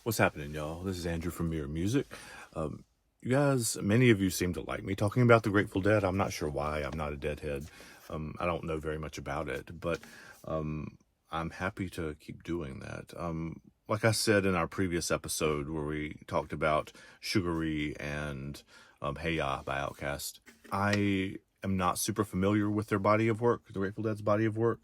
What's happening, y'all? This is Andrew from Mirror Music. You guys, many of you seem to like me talking about the Grateful Dead. I'm not sure why. I'm not a Deadhead. I don't know very much about it, but I'm happy to keep doing that. Like I said in our previous episode where we talked about Sugary and Hey Ya by Outkast, I am not super familiar with their body of work, the Grateful Dead's body of work.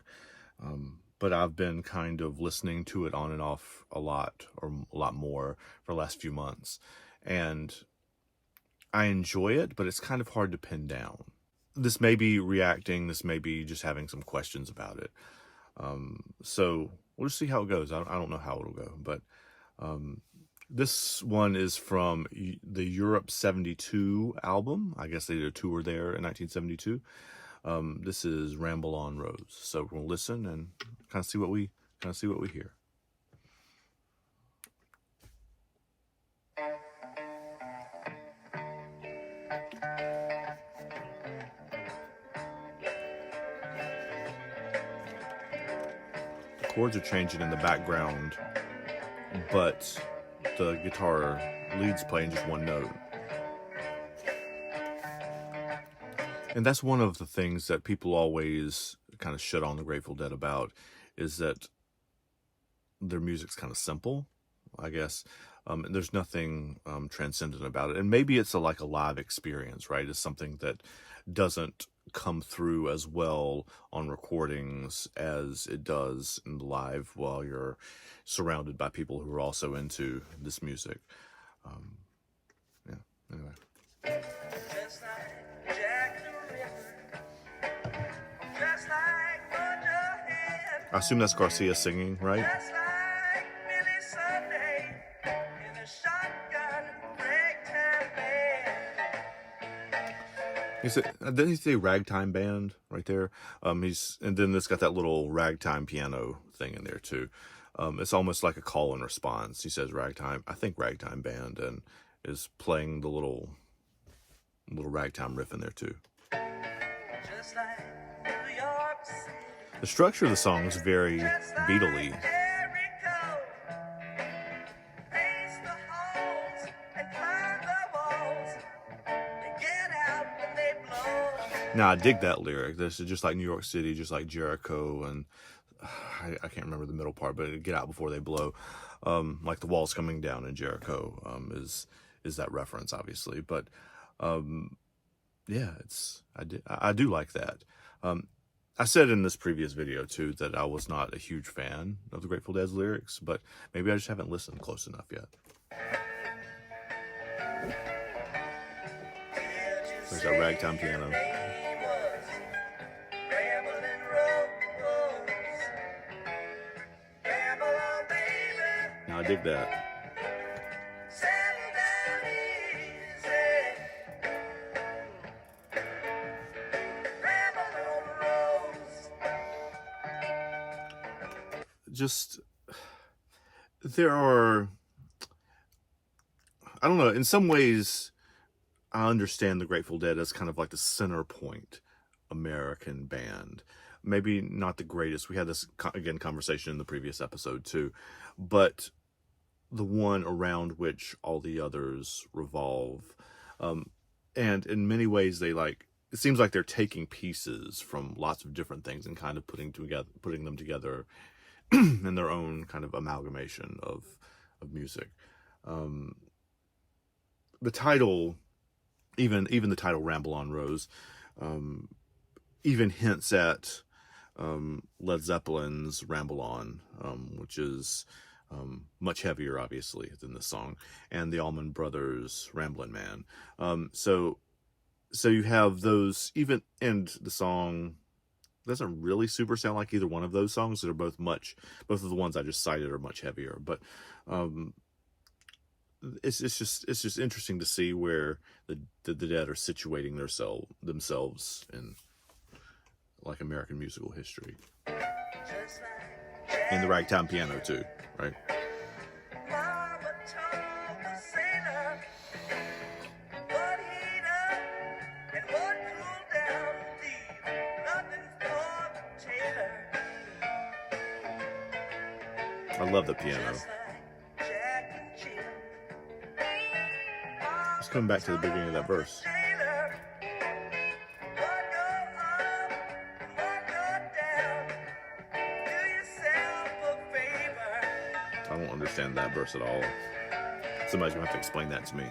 But I've been kind of listening to it on and off a lot, or a lot more, for the last few months. And I enjoy it, but it's kind of hard to pin down. This may be reacting, this may be just having some questions about it. So we'll just see how it goes. I don't know how it'll go, but this one is from the Europe 72 album. I guess they did a tour there in 1972. This is Ramble on Rose. So we'll listen and kind of see what we hear. The chords are changing in the background, but the guitar lead's playing just one note. And that's one of the things that people always kind of shit on the Grateful Dead about, is that their music's kind of simple, I guess. There's nothing transcendent about it. And maybe it's like a live experience, right? It's something that doesn't come through as well on recordings as it does in the live while you're surrounded by people who are also into this music. Yeah, anyway. I assume that's Garcia singing, right? Didn't he say ragtime band right there? And then it's got that little ragtime piano thing in there too. It's almost like a call and response. He says ragtime, I think ragtime band, and is playing the little ragtime riff in there too. The structure of the song is very Beatle-y. Now, I dig that lyric. This is just like New York City, just like Jericho, and I can't remember the middle part, but get out before they blow. Like the walls coming down in Jericho is that reference, obviously. But yeah, I do like that. I said in this previous video too that I was not a huge fan of the Grateful Dead's lyrics, but maybe I just haven't listened close enough yet. There's that ragtime piano. Now I dig that. There are, I don't know, in some ways, I understand the Grateful Dead as kind of like the center point American band. Maybe not the greatest. We had this, again, conversation in the previous episode too, but the one around which all the others revolve. And in many ways, it seems like they're taking pieces from lots of different things and kind of putting them together in their own kind of amalgamation of music. The title, even the title Ramble on Rose, even hints at Led Zeppelin's Ramble On, which is much heavier, obviously, than this song, and the Allman Brothers' Ramblin' Man. So you have those, even, and the song doesn't really super sound like either one of those songs. They're both of the ones I just cited are much heavier, but it's just interesting to see where the Dead are situating themselves in like American musical history. And the ragtime piano too, right? I love the piano. Let's come back to the beginning of that verse. I don't understand that verse at all. Somebody's gonna have to explain that to me.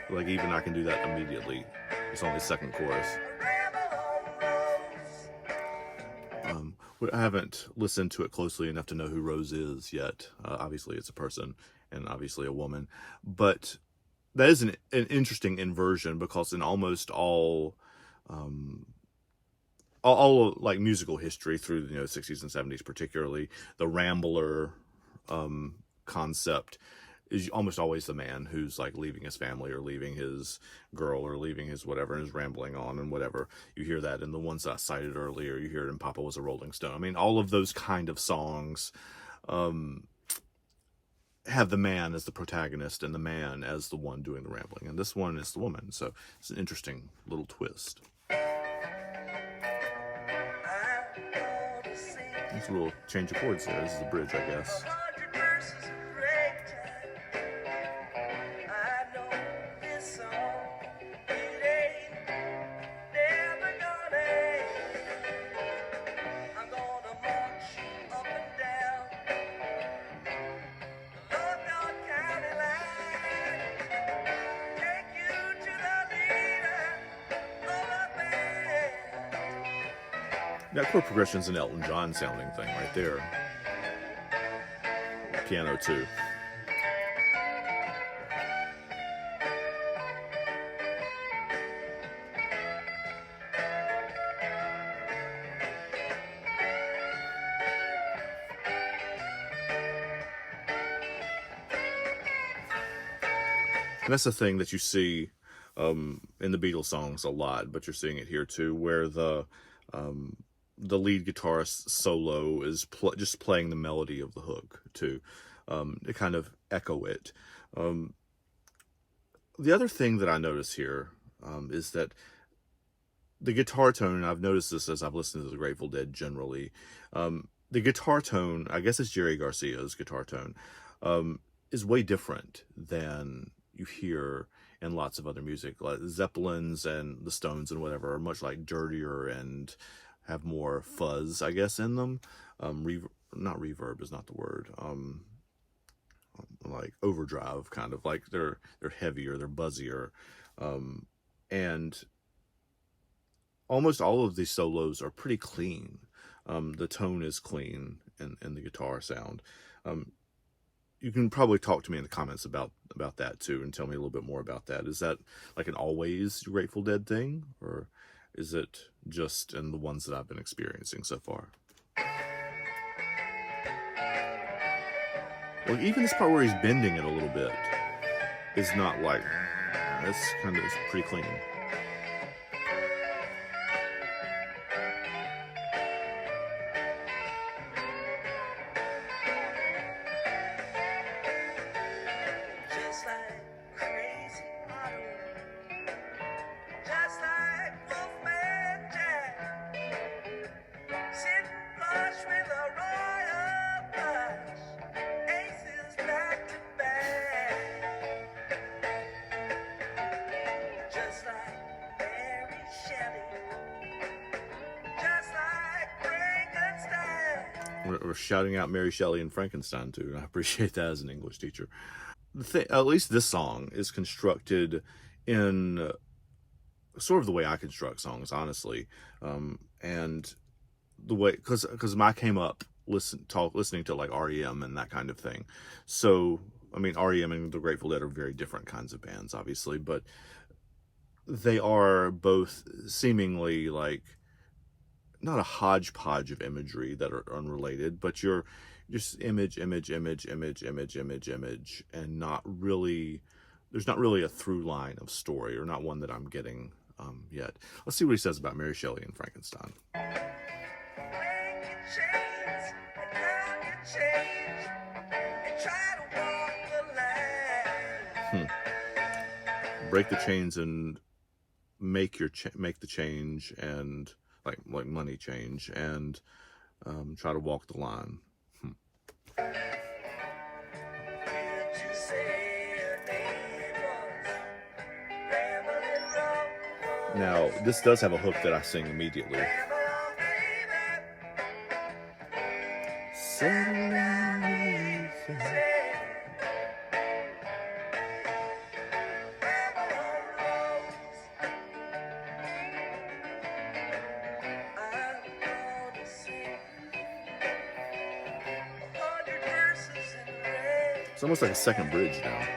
Like, even I can do that immediately. It's only the second chorus. I haven't listened to it closely enough to know who Rose is yet. Obviously, it's a person, and obviously a woman. But that is an interesting inversion, because in almost all like musical history through the 60s and 70s, particularly, the Rambler concept is almost always the man who's like leaving his family or leaving his girl or leaving his whatever and is rambling on and whatever. You hear that in the ones that I cited earlier. You hear it in Papa Was a Rolling Stone. I mean, all of those kind of songs have the man as the protagonist and the man as the one doing the rambling. And this one is the woman. So it's an interesting little twist. There's a little change of chords there. This is the bridge, I guess. That chord progression's an Elton John sounding thing right there. Piano too. And that's the thing that you see in the Beatles songs a lot, but you're seeing it here too, where the lead guitarist solo is just playing the melody of the hook to kind of echo it. The other thing that I notice here is that the guitar tone, and I've noticed this as I've listened to the Grateful Dead generally, the guitar tone, I guess it's Jerry Garcia's guitar tone, is way different than you hear in lots of other music. Like Zeppelins and the Stones and whatever are much like dirtier and have more fuzz, I guess, in them. Not reverb is not the word. Like overdrive, kind of like they're heavier, they're buzzier, and almost all of these solos are pretty clean. The tone is clean in the guitar sound. You can probably talk to me in the comments about that too, and tell me a little bit more about that. Is that like an always Grateful Dead thing, or is it just in the ones that I've been experiencing so far? Well, even this part where he's bending it a little bit is not like, it's pretty clean. We're shouting out Mary Shelley and Frankenstein too, and I appreciate that as an English teacher. At least this song is constructed in sort of the way I construct songs, honestly, and the way because I came up listening to like REM and that kind of thing. So I mean, REM and the Grateful Dead are very different kinds of bands, obviously, but they are both seemingly like not a hodgepodge of imagery that are unrelated, but you're just image, and not really, there's not really a through line of story, or not one that I'm getting yet. Let's see what he says about Mary Shelley and Frankenstein. break the chains and make the change, and like money change, and try to walk the line. Now, this does have a hook that I sing immediately. It's almost like a second bridge now.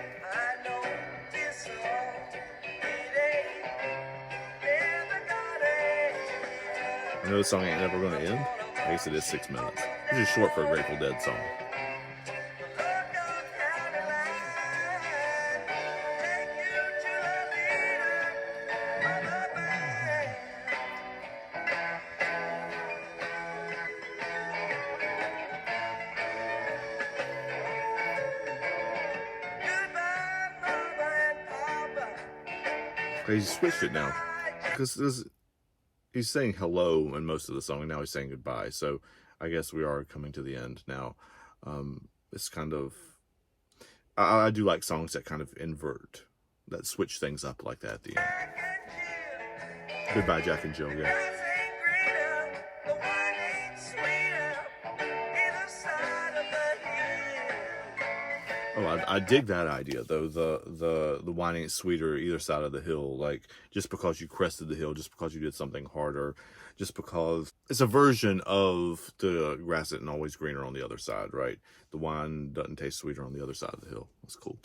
I know the song ain't never gonna end. I guess it is 6 minutes. Which is short for a Grateful Dead song. He switched it now, because he's saying hello in most of the song, and now he's saying goodbye. So I guess we are coming to the end now. It's kind of, I do like songs that kind of invert, that switch things up like that at the end. Goodbye, Jack and Jill. Yeah. Oh, I dig that idea though. The wine ain't sweeter either side of the hill. Like, just because you crested the hill, just because you did something harder, just because it's a version of the grass isn't always greener on the other side, right? The wine doesn't taste sweeter on the other side of the hill. That's cool.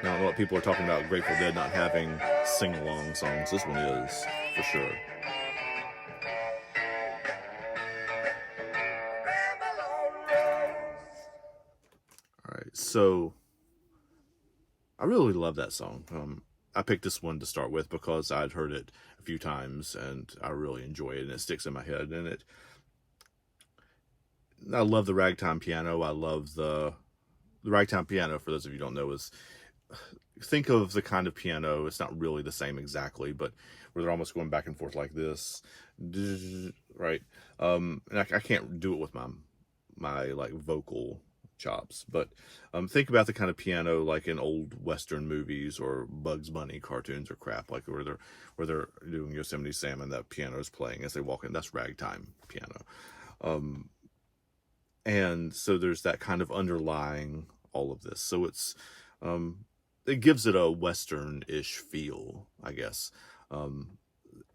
Now, I know what people are talking about Grateful Dead not having sing-along songs. This one is, for sure. Alright, so I really love that song. I picked this one to start with because I'd heard it a few times and I really enjoy it, and it sticks in my head. And I love the ragtime piano. I love the ragtime piano, for those of you who don't know, is, think of the kind of piano, it's not really the same exactly, but where they're almost going back and forth like this, right? And I can't do it with my like vocal chops, but think about the kind of piano like in old Western movies or Bugs Bunny cartoons or crap, like where they're doing Yosemite Sam and that piano is playing as they walk in. That's ragtime piano. And so there's that kind of underlying all of this. So it gives it a Western-ish feel, I guess.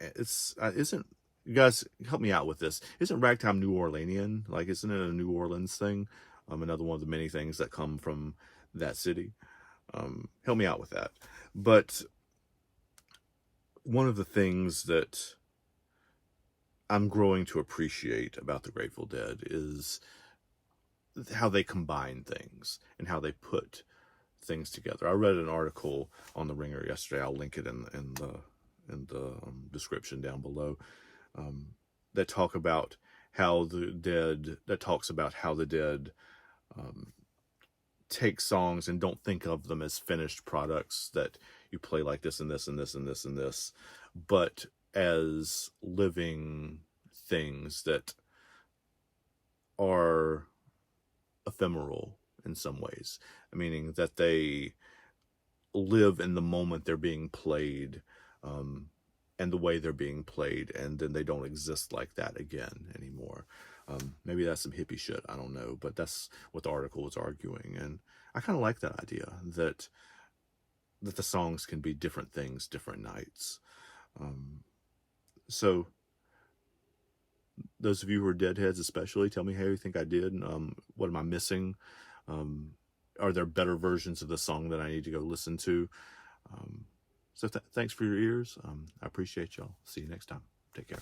Isn't, you guys help me out with this, isn't ragtime New Orleanian? Like, isn't it a New Orleans thing? Another one of the many things that come from that city. Help me out with that. But one of the things that I'm growing to appreciate about the Grateful Dead is how they combine things and how they put things together. I read an article on the Ringer yesterday. I'll link it in the description down below. That talks about how the Dead take songs and don't think of them as finished products that you play like this and this and this and this and this, but as living things that are ephemeral in some ways, meaning that they live in the moment they're being played, and the way they're being played, and then they don't exist like that again anymore. Maybe that's some hippie shit, I don't know, but that's what the article was arguing, and I kind of like that idea, that the songs can be different things, different nights. So those of you who are Deadheads especially, tell me how you think I did. What am I missing? Are there better versions of the song that I need to go listen to? So thanks for your ears. I appreciate y'all. See you next time. Take care.